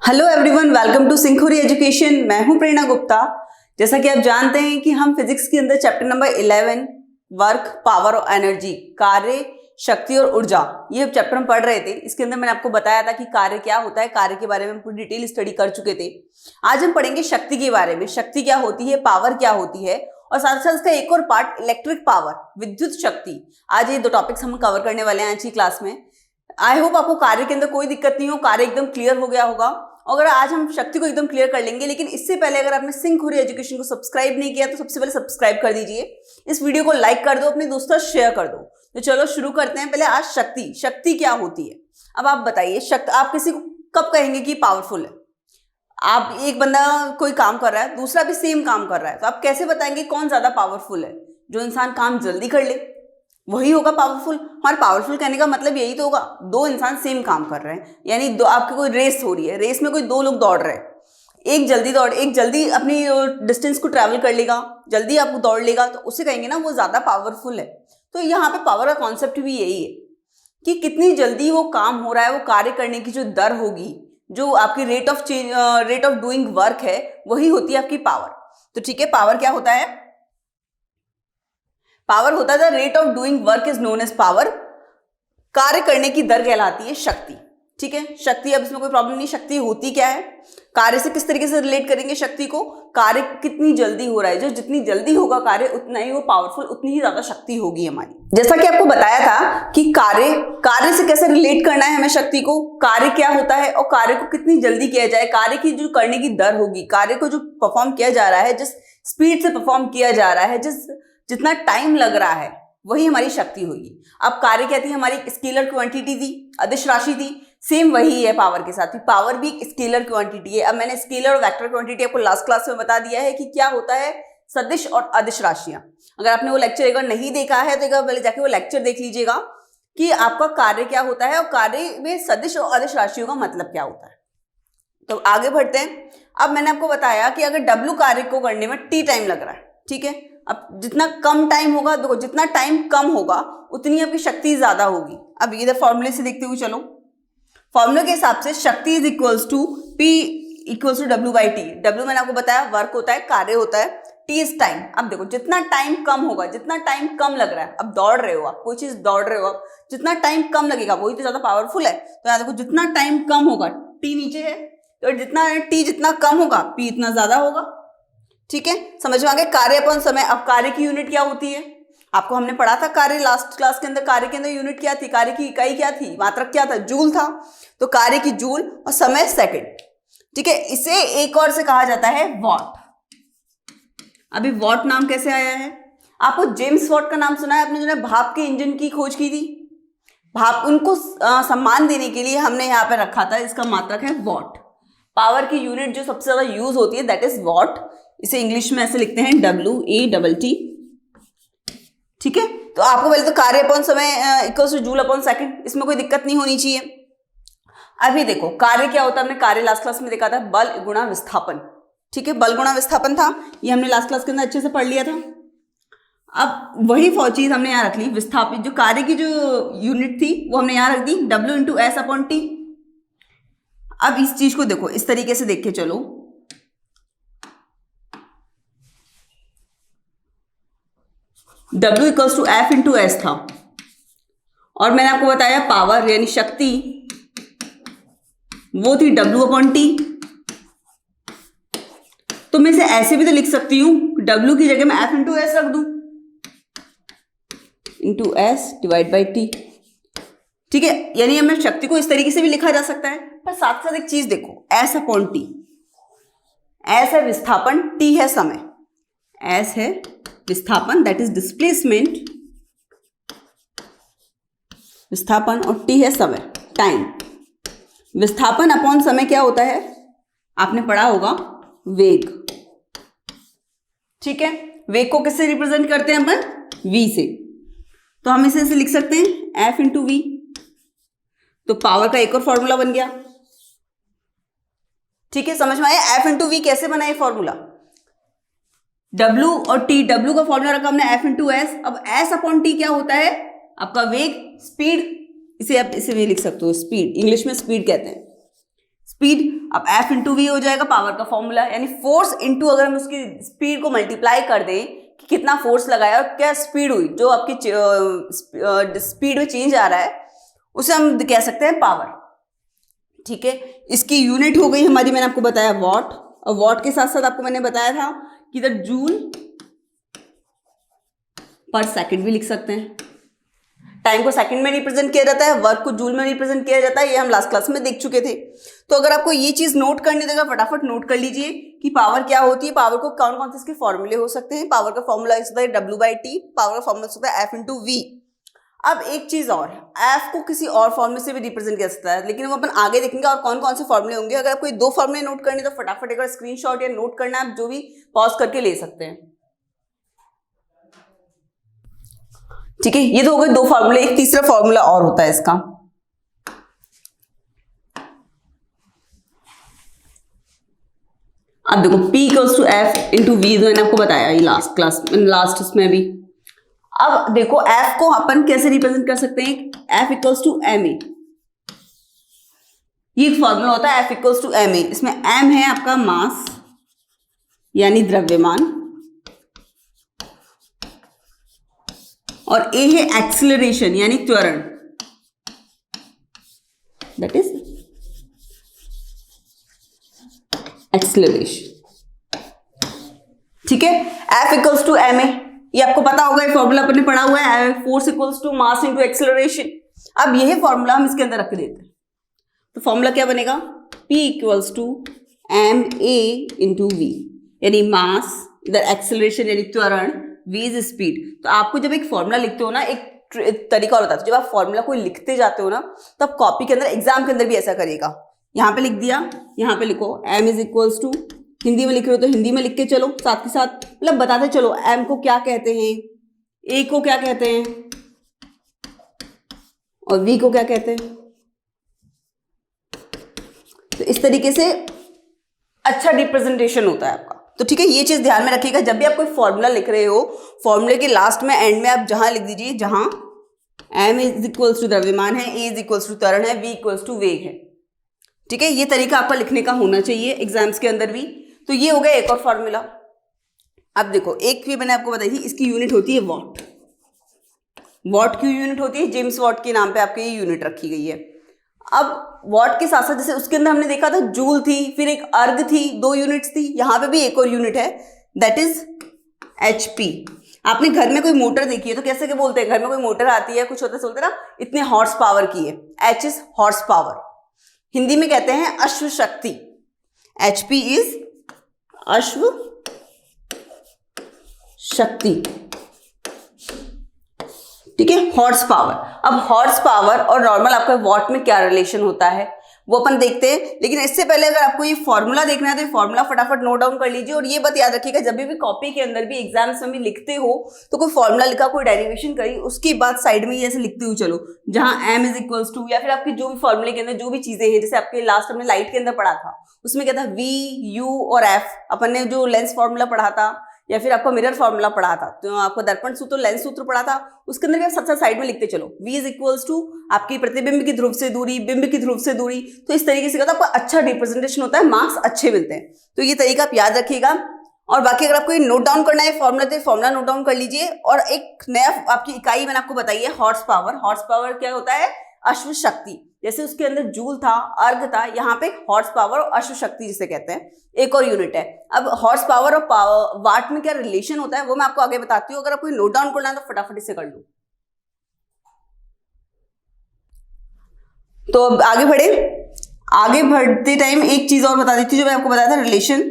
Hello everyone, welcome to सिंखुरी education. मैं हूं प्रेरणा गुप्ता। जैसा कि आप जानते हैं कि हम फिजिक्स के अंदर चैप्टर नंबर 11 वर्क, पावर और एनर्जी, कार्य, शक्ति और ऊर्जा, ये चैप्टर हम पढ़ रहे थे। इसके अंदर मैंने आपको बताया था कि कार्य क्या होता है, कार्य के बारे में पूरी डिटेल स्टडी कर चुके थे। आज हम पढ़ेंगे शक्ति के बारे में। शक्ति क्या होती है, पावर क्या होती है, और साथ साथ इसका एक और पार्ट इलेक्ट्रिक पावर, विद्युत शक्ति। आज ये दो टॉपिक्स हम कवर करने वाले हैं आज की क्लास में। आई होप आपको कार्य के अंदर कोई दिक्कत नहीं हो, कार्य एकदम क्लियर हो गया होगा। अगर आज हम शक्ति को एकदम क्लियर कर लेंगे, लेकिन इससे पहले अगर आपने सिंखुरी एजुकेशन को सब्सक्राइब नहीं किया तो सबसे पहले सब्सक्राइब कर दीजिए। इस वीडियो को लाइक कर दो, अपने दोस्तों शेयर कर दो। तो चलो शुरू करते हैं। पहले आज शक्ति क्या होती है। अब आप बताइए, आप किसी को कब कहेंगे कि पावरफुल है? आप एक बंदा कोई काम कर रहा है, दूसरा भी सेम काम कर रहा है, तो आप कैसे बताएंगे कौन ज्यादा पावरफुल है? जो इंसान काम जल्दी कर ले वही होगा पावरफुल। हमारे पावरफुल कहने का मतलब यही तो होगा, दो इंसान सेम काम कर रहे हैं, यानी दो आपकी कोई रेस हो रही है, रेस में कोई दो लोग दौड़ रहे हैं, एक जल्दी अपनी डिस्टेंस को ट्रैवल कर लेगा, जल्दी आपको दौड़ लेगा, तो उसे कहेंगे ना वो ज्यादा पावरफुल है। तो यहाँ पे पावर का कॉन्सेप्ट भी यही है कि कितनी जल्दी वो काम हो रहा है, वो कार्य करने की जो दर होगी, जो आपकी रेट ऑफ डूइंग वर्क है, वही होती है आपकी पावर। तो ठीक है, पावर क्या होता है? पावर होता है the rate of doing work is known as power. कार्य करने की दर कहलाती है शक्ति। ठीक है, शक्ति, अब इसमें कोई प्रॉब्लम नहीं। शक्ति होती क्या है, कार्य से किस तरीके से रिलेट करेंगे शक्ति को? कार्य कितनी जल्दी हो रहा है, जो जितनी जल्दी होगा कार्य उतना ही वो पावरफुल, उतनी ही ज्यादा शक्ति होगी हमारी। जैसा कि आपको बताया था कि कार्य से कैसे रिलेट करना है हमें शक्ति को, कार्य क्या होता है और कार्य को कितनी जल्दी किया जाए, कार्य की जो करने की दर होगी, कार्य को जो परफॉर्म किया जा रहा है, जिस स्पीड से परफॉर्म किया जा रहा है, जितना टाइम लग रहा है, वही हमारी शक्ति होगी। अब कार्य क्या थी, हमारी स्केलर क्वांटिटी थी, अदिश राशि थी। सेम वही है पावर के साथ भी, पावर भी एक स्केलर क्वांटिटी है। अब मैंने स्केलर और वेक्टर क्वांटिटी आपको लास्ट क्लास में बता दिया है कि क्या होता है सदिश और अदिश राशियां। अगर आपने वो लेक्चर एक बार नहीं देखा है तो एक बार पहले जाके वो लेक्चर देख लीजिएगा कि आपका कार्य क्या होता है और कार्य में सदिश और अदिश राशियों का मतलब क्या होता है। तो आगे बढ़ते हैं। अब मैंने आपको बताया कि अगर डब्ल्यू कार्य को करने में टी टाइम लग रहा है, ठीक है, अब जितना कम टाइम होगा, देखो जितना टाइम कम होगा उतनी आपकी शक्ति ज्यादा होगी। अब इधर फॉर्मूले से देखते हुए चलो। फॉर्मूले के हिसाब से शक्ति is equals to P equals to W by T. W मैंने आपको बताया वर्क होता है, कार्य होता है, टी इज टाइम। अब देखो जितना टाइम कम होगा, जितना टाइम कम लग रहा है, अब दौड़ रहे हो आप, कोई चीज दौड़ रहे हो आप, जितना टाइम कम लगेगा वही तो ज्यादा पावरफुल है। तो यहाँ देखो जितना टाइम कम होगा, टी नीचे है, तो जितना कम होगा पी इतना ज्यादा होगा। ठीक है, समझ में आ गया? कार्य अपन समय। अब कार्य की यूनिट क्या होती है, आपको हमने पढ़ा था कार्य लास्ट क्लास के अंदर। कार्य के अंदर यूनिट क्या थी, कार्य की इकाई क्या थी, मात्रक क्या था, जूल था। तो कार्य की जूल और समय सेकंड। ठीक है, इसे एक और से कहा जाता है वॉट। अभी वॉट नाम कैसे आया है? आपको जेम्स वॉट का नाम सुना है आपने, जो है भाप के इंजन की खोज की थी। भाप, उनको सम्मान देने के लिए हमने यहाँ पे रखा था, इसका मात्रक है वॉट। पावर की यूनिट जो सबसे ज्यादा यूज होती है दैट इज वॉट। इसे इंग्लिश में ऐसे लिखते हैं WATT। ठीक है, तो आपको पहले तो कार्य अपॉन समय equals two joule upon second, इसमें कोई दिक्कत नहीं होनी चाहिए। अभी देखो कार्य क्या होता है, हमने कार्य लास्ट क्लास में देखा था, बल गुणा विस्थापन। ठीक है, बल गुणा विस्थापन था, ये हमने लास्ट क्लास के अंदर अच्छे से पढ़ लिया था। अब वही चीज हमने यहाँ रख ली, विस्थापित जो कार्य की जो यूनिट थी वो हमने यहाँ रख दी W into S upon T. अब इस चीज को देखो, इस तरीके से देख के चलो। W equals to F into S था, और मैंने आपको बताया पावर यानी शक्ति वो थी W अपॉन टी। तो मैं इसे ऐसे भी तो लिख सकती हूं, W की जगह मैं F इंटू एस रख दूं, into S divide by T. ठीक है, यानी हमें शक्ति को इस तरीके से भी लिखा जा सकता है। पर साथ साथ एक चीज देखो, एस अपॉन टी, एस है विस्थापन, टी है समय। एस है विस्थापन दैट इज डिस्प्लेसमेंट, विस्थापन, और टी है समय, टाइम। विस्थापन अपॉन समय क्या होता है, आपने पढ़ा होगा, वेग। ठीक है, वेग को किससे रिप्रेजेंट करते हैं अपन? v से। तो हम इसे ऐसे लिख सकते हैं F इंटू वी। तो पावर का एक और फॉर्मूला बन गया। ठीक है, समझ में आया? F इंटू वी कैसे बना ये फॉर्मूला? W और T, W का फॉर्मूला रखा हमने F इंटू एस। अब S अपॉन टी क्या होता है? आपका वेग, स्पीड। इसे आप इसे भी लिख सकते हो, स्पीड, इंग्लिश में स्पीड कहते हैं। स्पीड, अब F इंटू वी हो जाएगा पावर का फॉर्मूला, यानी फोर्स इंटू अगर हम उसकी स्पीड को मल्टीप्लाई कर दें कि कितना फोर्स लगाया और क्या स्पीड हुई, जो आपकी स्पीड में चेंज आ रहा है उसे हम कह सकते हैं पावर। ठीक है, इसकी यूनिट हो गई हमारी, मैंने आपको बताया वॉट, और वॉट के साथ साथ आपको मैंने बताया था कि इधर जूल पर सेकंड भी लिख सकते हैं। टाइम को सेकंड में रिप्रेजेंट किया जाता है, वर्क को जूल में रिप्रेजेंट किया जाता है, ये हम लास्ट क्लास में देख चुके थे। तो अगर आपको ये चीज नोट करनी है तो फटाफट नोट कर लीजिए कि पावर क्या होती है, पावर को कौन कौन से इसके फॉर्मूले हो सकते हैं। पावर का फॉर्मूला होता है W/T, पावर का फॉर्मूला होता है F इंटू वी। अब एक चीज और, F को किसी और फॉर्मूले से भी रिप्रेजेंट किया सकता है, लेकिन वो अपन आगे देखेंगे और कौन कौन से फॉर्मूले होंगे। अगर आपको 2 फॉर्मूले नोट करने तो फटाफट एक बार स्क्रीनशॉट या नोट करना, आप जो भी पॉज करके ले सकते हैं। ठीक है, ये तो हो गए 2 फॉर्मूले, एक तीसरा फॉर्मूला और होता है इसका। अब देखो P equals to F into V, मैंने आपको बताया ये लास्ट क्लास लास्ट उसमें भी। अब देखो F को अपन कैसे रिप्रेजेंट कर सकते हैं, F इक्वल्स टू ma, ये फॉर्मूला होता है F इक्वल्स टू ma। इसमें m है आपका मास यानी द्रव्यमान, और a है एक्सीलरेशन यानी त्वरण, दैट इज एक्सीलरेशन। ठीक है, F इक्वल्स टू ma, ये आपको पता होगा, ये फॉर्मूला अपने पढ़ा हुआ है, force equals to mass into acceleration. अब यही फॉर्मूला हम इसके अंदर रख देते हैं, तो फॉर्मूला क्या बनेगा, P equals to ma into V, यानी मास, इधर एक्सीलरेशन यानी त्वरण, v इज स्पीड। तो आपको जब एक फॉर्मूला लिखते हो ना, एक तरीका होता है, जब आप फॉर्मूला कोई लिखते जाते हो ना, तब कॉपी के अंदर एग्जाम के अंदर भी ऐसा करिएगा, यहाँ पे लिख दिया, यहाँ पे लिखो m is equals to, Hindi में लिख रहे हो तो हिंदी में लिख के चलो, साथ के साथ मतलब बताते चलो m को क्या कहते हैं, a को क्या कहते हैं और v को क्या कहते हैं। तो इस तरीके से अच्छा रिप्रेजेंटेशन होता है आपका। तो ठीक है, ये चीज ध्यान में रखिएगा, जब भी आप कोई फॉर्मूला लिख रहे हो, फॉर्मूले के लास्ट में एंड में आप जहां लिख दीजिए, जहां m इज इक्वल्स टू द्रव्यमान है, a इज इक्वल्स टू त्वरण है, v इक्वल्स टू वेग है। ठीक है, ये तरीका आपका लिखने का होना चाहिए एग्जाम्स के अंदर भी। तो ये हो गया एक और फॉर्मूला। अब देखो, एक भी मैंने आपको बताई थी, इसकी यूनिट होती है वॉट। वॉट की यूनिट होती है, जेम्स वॉट के नाम पे आपकी ये यूनिट रखी गई है। अब वॉट के साथ साथ जैसे उसके अंदर हमने देखा था जूल थी, फिर एक अर्ग थी, 2 यूनिट्स थी, यहां पे भी एक और यूनिट है, दैट इज HP। आपने घर में कोई मोटर देखी है तो कैसे क्या बोलते हैं, घर में कोई मोटर आती है, कुछ होता है बोलते हैं ना इतने हॉर्स पावर की है, H is horse power, Hindi में कहते हैं अश्व शक्ति, HP इज अश्व शक्ति। ठीक है, हॉर्स पावर। अब हॉर्स पावर और नॉर्मल आपका वॉट में क्या रिलेशन होता है वो अपन देखते हैं, लेकिन इससे पहले अगर आपको ये फॉर्मूला देखना है तो ये फॉर्मूला फटाफट नोट डाउन कर लीजिए। और ये बात याद रखिएगा, जब भी कॉपी के अंदर भी एग्जाम्स में भी लिखते हो तो कोई फॉर्मूला लिखा, कोई डेरिवेशन करी, उसके बाद साइड में ये ऐसे लिखते हुए चलो, जहां m इज इक्वल्स टू, या फिर आपकी जो भी फॉर्मूले के अंदर जो भी चीजें हैं, जैसे आपके लास्ट हमने लाइट के अंदर पढ़ा था, उसमें क्या था v, u और f, अपन ने जो लेंस फॉर्मूला पढ़ा था या फिर आपका मिरर फॉर्मूला पढ़ा था, तो आपको दर्पण सूत्र, लेंस सूत्र पढ़ा था, उसके अंदर भी आप सबसे साइड में लिखते चलो, v इज इक्वल्स टू आपकी प्रतिबिंब की ध्रुव से दूरी, बिंब की ध्रुव से दूरी। तो इस तरीके से आपका अच्छा रिप्रेजेंटेशन होता है, मार्क्स अच्छे मिलते हैं। तो ये तरीका आप याद रखिएगा। और बाकी अगर आपको ये नोट डाउन करना है फॉर्मूला, तो फॉर्मूला नोट डाउन कर लीजिए। और एक नया आपकी इकाई मैंने आपको बताई है, हॉर्स पावर। हॉर्स पावर क्या होता है, अश्व शक्ति। जैसे उसके अंदर जूल था, अर्ग था, यहाँ पे हॉर्स पावर और अश्व शक्ति जिसे कहते हैं, एक और यूनिट है। अब हॉर्स पावर और वाट में क्या रिलेशन होता है वो मैं आपको आगे बताती हूँ। अगर आपको नोट डाउन करना है तो फटाफट इसे कर लो। तो अब आगे बढ़े, आगे बढ़ते टाइम एक चीज और बता देती हूँ जो मैं आपको बताया था रिलेशन।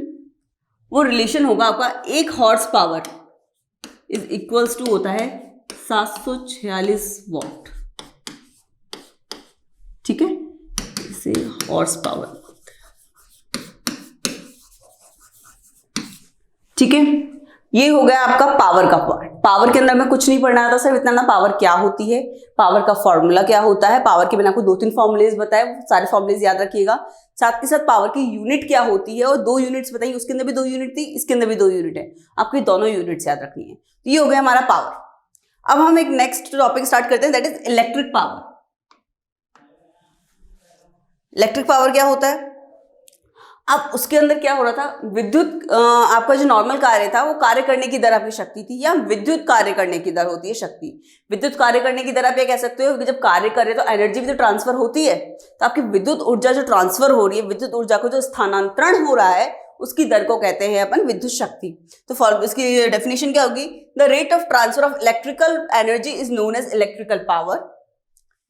वो रिलेशन होगा आपका, एक horse power is equals to होता है 746 वॉट। ठीक है, इसे हॉर्स पावर। ठीक है, ये हो गया आपका पावर का पार्ट। पावर के अंदर में कुछ नहीं पढ़ना था, सिर्फ इतना ना पावर क्या होती है, पावर का फॉर्मूला क्या होता है। पावर के मैंने आपको 2-3 फॉर्मुलेज बताए, सारे फॉर्मुलेज याद रखिएगा। साथ के साथ पावर की यूनिट क्या होती है, और 2 यूनिट्स बताइए, उसके अंदर भी 2 यूनिट थी, इसके अंदर भी 2 यूनिट है, आपको दोनों यूनिट्स याद रखनी है। तो ये हो गया हमारा पावर। अब हम एक नेक्स्ट टॉपिक स्टार्ट करते हैं, that is electric power. Electric power क्या होता है, अब उसके अंदर क्या हो रहा था, विद्युत आपका जो नॉर्मल कार्य था वो कार्य करने की दर आपकी शक्ति थी, या विद्युत कार्य करने की दर होती है शक्ति। विद्युत कार्य करने की दर आप ये कह सकते हो कि जब कार्य कर रहे तो एनर्जी भी तो ट्रांसफर होती है, तो आपकी विद्युत ऊर्जा जो ट्रांसफर हो रही है, विद्युत ऊर्जा को जो स्थानांतरण हो रहा है उसकी दर को कहते हैं अपन विद्युत शक्ति। तो इसकी डेफिनेशन क्या होगी, the rate of transfer of electrical energy is known as electrical power.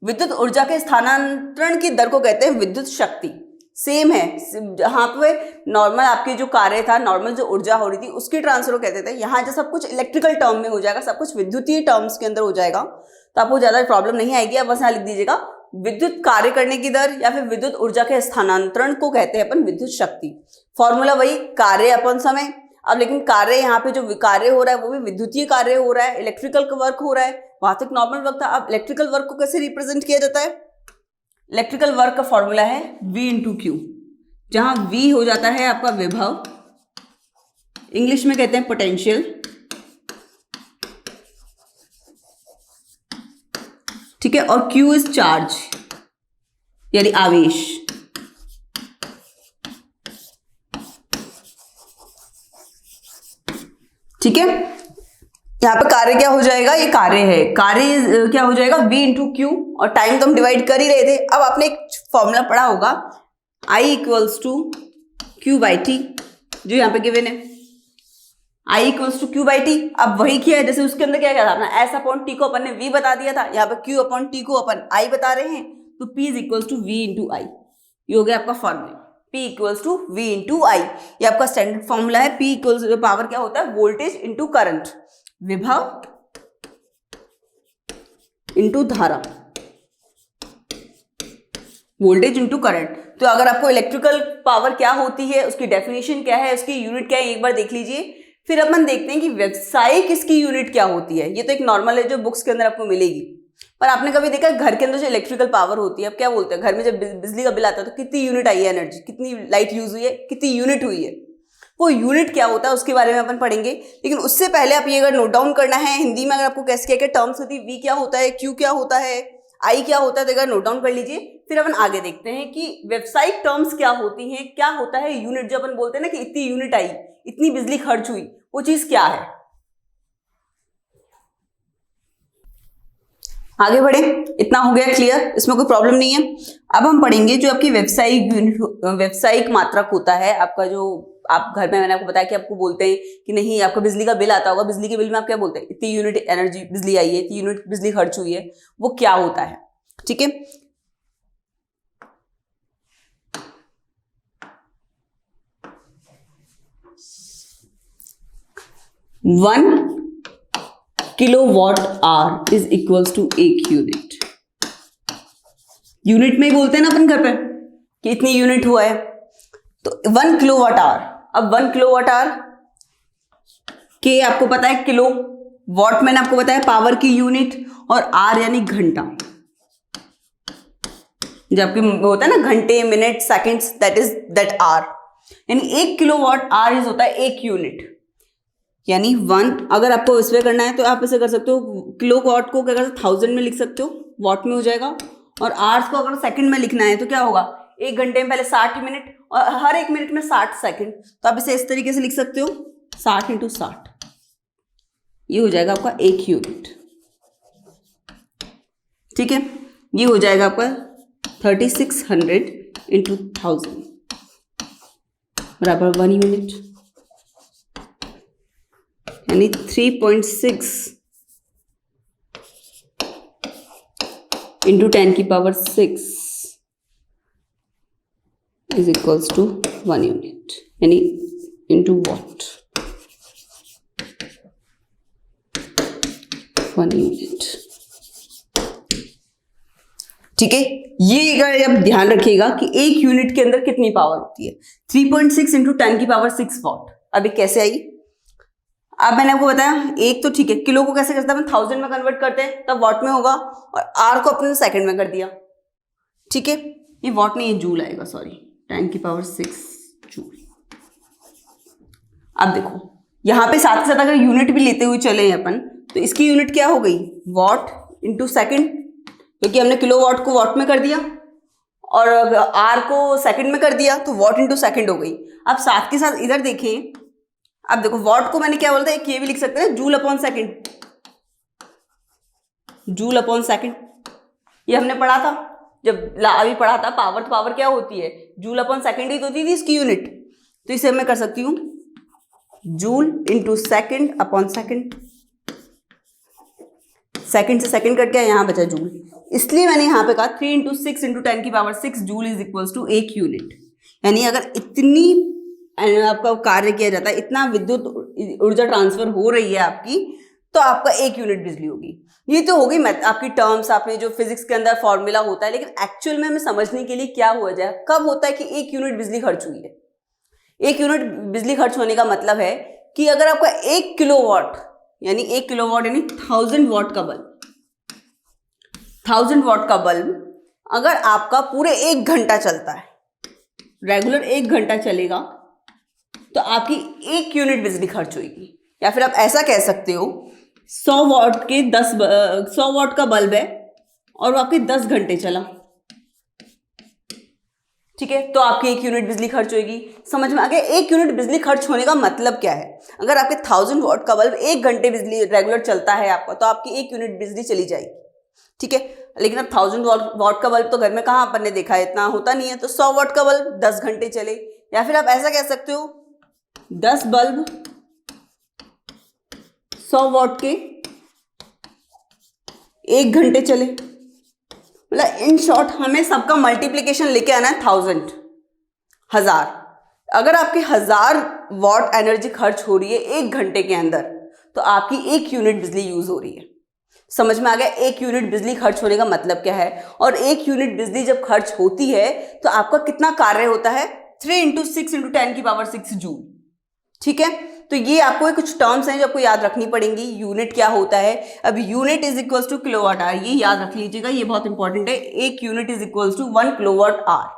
विद्युत ऊर्जा के स्थानांतरण की दर को कहते हैं विद्युत शक्ति। सेम है, जहां पे नॉर्मल आपकी जो कार्य था, नॉर्मल जो ऊर्जा हो रही थी उसकी ट्रांसफर को कहते थे, यहाँ जो सब कुछ इलेक्ट्रिकल टर्म में हो जाएगा, सब कुछ विद्युतीय टर्म्स के अंदर हो जाएगा, तो आपको ज्यादा प्रॉब्लम नहीं आएगी। आप बस यहाँ लिख दीजिएगा विद्युत कार्य करने की दर या फिर विद्युत ऊर्जा के स्थानांतरण को कहते हैं अपन विद्युत शक्ति। फॉर्मूला वही, कार्य अपन समय। अब लेकिन कार्य यहाँ पे जो कार्य हो रहा है वो भी विद्युतीय कार्य हो रहा है, इलेक्ट्रिकल वर्क हो रहा है, वहां तक नॉर्मल वर्क था। अब इलेक्ट्रिकल वर्क को कैसे रिप्रेजेंट किया जाता है, इलेक्ट्रिकल वर्क का फॉर्मूला है V इंटू क्यू, जहां V हो जाता है आपका विभव, इंग्लिश में कहते हैं पोटेंशियल, ठीक है, और Q इज चार्ज यानी आवेश। ठीक है, यहाँ पे कार्य क्या हो जाएगा, ये कार्य है, कार्य क्या हो जाएगा V इंटू क्यू, और टाइम तो हम डिवाइड कर ही रहे थे। अब आपने एक फॉर्मूला पढ़ा होगा I equals to Q by T, जो यहाँ पे गिवन है I equals to Q by T. अब वही किया है, जैसे उसके अंदर क्या था अपना S अपॉन टी को अपन ने V बता दिया था, यहाँ पे Q अपॉन टी को अपन I बता रहे हैं, तो P is equals to V into I। ये हो गया आपका formula, P equals to V into I। ये आपका स्टैंडर्ड फॉर्मूला है। P इक्वल्स पावर क्या होता है, वोल्टेज इंटू करंट, विभव इंटू धारा, वोल्टेज इंटू करंट। तो अगर आपको इलेक्ट्रिकल पावर क्या होती है, उसकी डेफिनेशन क्या है, उसकी यूनिट क्या है, एक बार देख लीजिए। फिर अपन देखते हैं कि व्यावसायिक इसकी यूनिट क्या होती है। ये तो एक नॉर्मल है जो बुक्स के अंदर आपको मिलेगी, पर आपने कभी देखा घर के अंदर जो इलेक्ट्रिकल पावर होती है, अब क्या बोलते हैं, घर में जब बिजली का बिल आता है तो कितनी यूनिट आई है एनर्जी, कितनी लाइट यूज हुई है, कितनी यूनिट हुई है, वो यूनिट क्या होता है उसके बारे में अपन पढ़ेंगे। लेकिन उससे पहले आप ये अगर नोट डाउन करना है हिंदी में, अगर आपको कैसे क्या टर्म्स होती है, V क्या होता है, Q क्या होता है, I क्या होता है, तो अगर नोट डाउन कर लीजिए। फिर अपन आगे देखते हैं कि व्यावसायिक टर्म्स क्या होती हैं, क्या होता है यूनिट। जो अपन बोलते हैं ना कि इतनी यूनिट आई, इतनी बिजली खर्च हुई, वो चीज क्या है। आगे बढ़े, इतना हो गया क्लियर, इसमें कोई प्रॉब्लम नहीं है। अब हम पढ़ेंगे जो आपकी व्यावसायिक यूनिट, व्यावसायिक मात्रक होता है आपका, जो आप घर में, मैंने आपको बताया कि आपको बोलते हैं कि नहीं, आपका बिजली का बिल आता होगा, बिजली के बिल में आप क्या बोलते हैं, इतनी यूनिट एनर्जी बिजली आई है, इतनी यूनिट बिजली खर्च हुई है, वो क्या होता है। ठीक है, one kilowatt hour is equals to एक यूनिट। यूनिट में ही बोलते हैं ना अपन घर पे कि इतनी यूनिट हुआ है, तो 1 किलोवाट आवर। अब 1 किलोवाट आवर के आपको पता है किलो, वॉट मैंने आपको बताया पावर की यूनिट, और आर यानी घंटा। जबकि होता है ना घंटे, मिनट, सेकंड्स, दैट आर, यानी 1 किलोवाट आवर इज होता है 1 यूनिट, यानी 1। अगर आपको इसमें करना है तो आप इसे कर सकते हो, किलोवाट को क्या कर सकते हो, 1000 में लिख सकते हो, वॉट में हो जाएगा। और आवर्स को अगर सेकंड में लिखना है तो क्या होगा, 1 घंटे में पहले 60 मिनट और हर 1 मिनट में 60 सेकंड, तो आप इसे इस तरीके से लिख सकते हो 60 इंटू 60, ये हो जाएगा आपका 1 यूनिट। ठीक है, ये हो जाएगा आपका 3600 इंटू 1000 बराबर 1 यूनिट, यानी 3.6 इंटू 10 की power 6 is equals to 1 unit, यानी इंटू वॉट, 1 यूनिट। ठीक है, ये अगर आप ध्यान रखिएगा कि 1 यूनिट के अंदर कितनी पावर होती है, 3.6 इंटू 10 की पावर 6 वॉट। अभी कैसे आई, अब मैंने आपको बताया, एक तो ठीक है, किलो को कैसे करते हैं अपन 1000 में कन्वर्ट करते हैं तब वॉट में होगा, और आर को अपने सेकंड में कर दिया। ठीक है, ये वॉट नहीं, ये जूल आएगा, सॉरी, 10 की पावर 6 जूल। अब देखो यहाँ पे साथ के साथ अगर यूनिट भी लेते हुए चले अपन, तो इसकी यूनिट क्या हो गई, वॉट इंटू सेकेंड, क्योंकि हमने किलो वॉट को वॉट में कर दिया, और आर को सेकंड में कर दिया तो वॉट इंटू सेकंड हो गई। अब साथ के साथ इधर देखिए, अब देखो वॉट को मैंने क्या बोलता है, ये भी लिख सकते हैं joule upon second, joule upon second. ये हमने पढ़ा था जब अभी पढ़ा था पावर, तो पावर क्या होती है, जूल अपॉन सेकंड ही तो होती थी इसकी यूनिट। तो इसे मैं कर सकती हूँ joule into second upon second, second से सेकंड कट गया, यहाँ बचा जूल, इसलिए मैंने यहाँ पे कहा 3 इंटू 6 इंटू 10 की power 6 joule is equals to 1 unit. यानी अगर इतनी आपका कार्य किया जाता है, इतना विद्युत ऊर्जा ट्रांसफर हो रही है आपकी, तो आपका 1 यूनिट बिजली होगी। ये तो होगी आपकी टर्म्स, आपने जो फिजिक्स के अंदर फॉर्मूला होता है, लेकिन एक्चुअल में हमें समझने के लिए क्या हुआ जाए, कब होता है कि 1 यूनिट बिजली खर्च हुई है। 1 यूनिट बिजली खर्च होने का मतलब है कि अगर आपका 1 किलोवाट यानी 1 किलोवाट यानी 1000 वाट का बल्ब, 1000 वाट का बल्ब अगर आपका पूरे 1 घंटा चलता है, रेगुलर 1 घंटा चलेगा, तो आपकी 1 यूनिट बिजली खर्च होगी। या फिर आप ऐसा कह सकते हो 100 वाट का बल्ब है और वो आपके 10 घंटे चला, ठीक है, तो आपकी 1 यूनिट बिजली खर्च होगी। समझ में आ गया 1 यूनिट बिजली खर्च होने का मतलब क्या है। अगर आपके 1000 वाट का बल्ब 1 घंटे बिजली रेगुलर चलता है आपका, तो आपकी 1 यूनिट बिजली चली जाएगी, ठीक है। लेकिन अब 1000 वाट का बल्ब तो घर में कहाँ अपन ने देखा है, इतना होता नहीं है, तो 100 वाट का बल्ब 10 घंटे चले। या फिर आप ऐसा कह सकते हो 10 बल्ब 100 वाट के 1 घंटे चले। मतलब इन शॉर्ट हमें सबका मल्टीप्लीकेशन लेके आना है 1000। अगर आपके 1000 वाट एनर्जी खर्च हो रही है 1 घंटे के अंदर, तो आपकी 1 यूनिट बिजली यूज हो रही है। समझ में आ गया 1 यूनिट बिजली खर्च होने का मतलब क्या है। और 1 यूनिट बिजली जब खर्च होती है तो आपका कितना कार्य होता है, 3 इंटू 6 इंटू 10 की पावर 6 जूल, ठीक है। तो ये आपको कुछ टर्म्स हैं जो आपको याद रखनी पड़ेंगी। यूनिट क्या होता है, अब unit is equals to kilowatt hour, ये याद रख लीजिएगा, ये बहुत इंपॉर्टेंट है। 1 unit is equals to 1 kilowatt hour,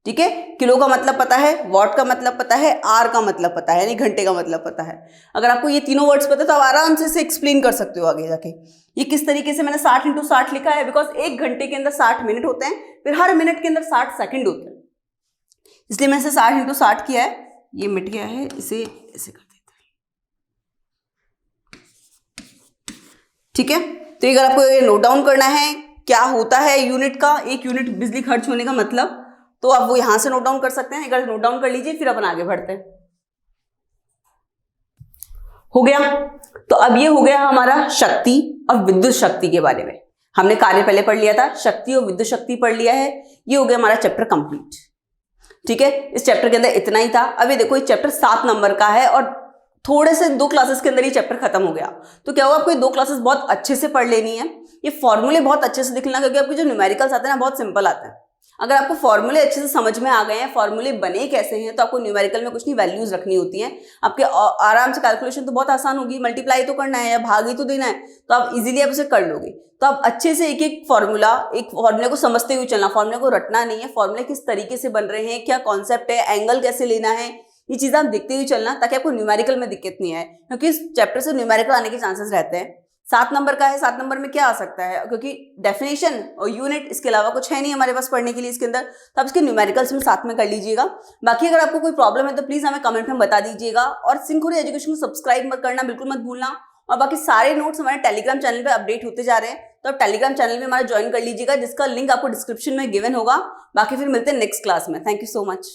ठीक है। किलो का मतलब पता है, वॉट का मतलब पता है, आर का मतलब पता है, यानी घंटे का मतलब पता है। अगर आपको ये तीनों वर्ड्स पता है तो आप आराम से इसे एक्सप्लेन कर सकते हो आगे जाके। ये किस तरीके से मैंने 60 इंटू 60 लिखा है, बिकॉज 1 घंटे के अंदर 60 मिनट होते हैं, फिर हर मिनट के अंदर 60 सेकंड होते हैं, इसलिए मैंने 60 इंटू 60 किया है। ये मिट गया है, इसे ऐसे कर देते हैं, ठीक है। तो अगर आपको ये नोट डाउन करना है क्या होता है यूनिट का, 1 यूनिट बिजली खर्च होने का मतलब, तो आप वो यहां से नोट डाउन कर सकते हैं। एक बार नोट डाउन कर लीजिए, फिर अपन आगे बढ़ते हैं। हो गया। तो अब ये हो गया हमारा शक्ति और विद्युत शक्ति के बारे में। हमने कार्य पहले पढ़ लिया था, शक्ति और विद्युत शक्ति पढ़ लिया है। ये हो गया हमारा चैप्टर कंप्लीट, ठीक है। इस चैप्टर के अंदर इतना ही था। अभी देखो ये चैप्टर 7 नंबर का है और थोड़े से 2 क्लासेस के अंदर ये चैप्टर खत्म हो गया। तो क्या होगा, आपको ये 2 क्लासेस बहुत अच्छे से पढ़ लेनी है। ये फॉर्मूले बहुत अच्छे से दिखना, क्योंकि आपके जो न्यूमेरिकल्स आते हैं ना बहुत सिंपल आते हैं। अगर आपको फॉर्मूले अच्छे से समझ में आ गए हैं, फॉर्मूले बने कैसे हैं, तो आपको न्यूमेरिकल में कुछ नहीं, वैल्यूज रखनी होती हैं आपके, आराम से कैलकुलेशन तो बहुत आसान होगी। मल्टीप्लाई तो करना है या भाग ही तो देना है, तो आप इजीली आप उसे कर लोगे। तो आप अच्छे से एक एक फॉर्मूले को समझते हुए चलना, फॉर्मूले को रटना नहीं है। फॉर्मूले किस तरीके से बन रहे हैं, क्या कॉन्सेप्ट है, एंगल कैसे लेना है, ये चीजें आप देखते हुए चलना, ताकि आपको न्यूमेरिकल में दिक्कत नहीं आए, क्योंकि इस चैप्टर से न्यूमेरिकल आने के चांसेस रहते हैं। 7 नंबर का है, 7 नंबर में क्या आ सकता है, क्योंकि डेफिनेशन और यूनिट, इसके अलावा कुछ है नहीं हमारे पास पढ़ने के लिए इसके अंदर, तो आप इसके न्यूमेरिकल्स में साथ में कर लीजिएगा। बाकी अगर आपको कोई प्रॉब्लम है तो प्लीज हमें कमेंट में बता दीजिएगा, और सिंखुरी एजुकेशन को सब्सक्राइब मत करना, बिल्कुल मत भूलना। और बाकी सारे नोट्स हमारे टेलीग्राम चैनल पे अपडेट होते जा रहे हैं, तो आप टेलीग्राम चैनल में हमारा ज्वाइन कर लीजिएगा, जिसका लिंक आपको डिस्क्रिप्शन में गिवन होगा। बाकी फिर मिलते हैं नेक्स्ट क्लास में। Thank you so much.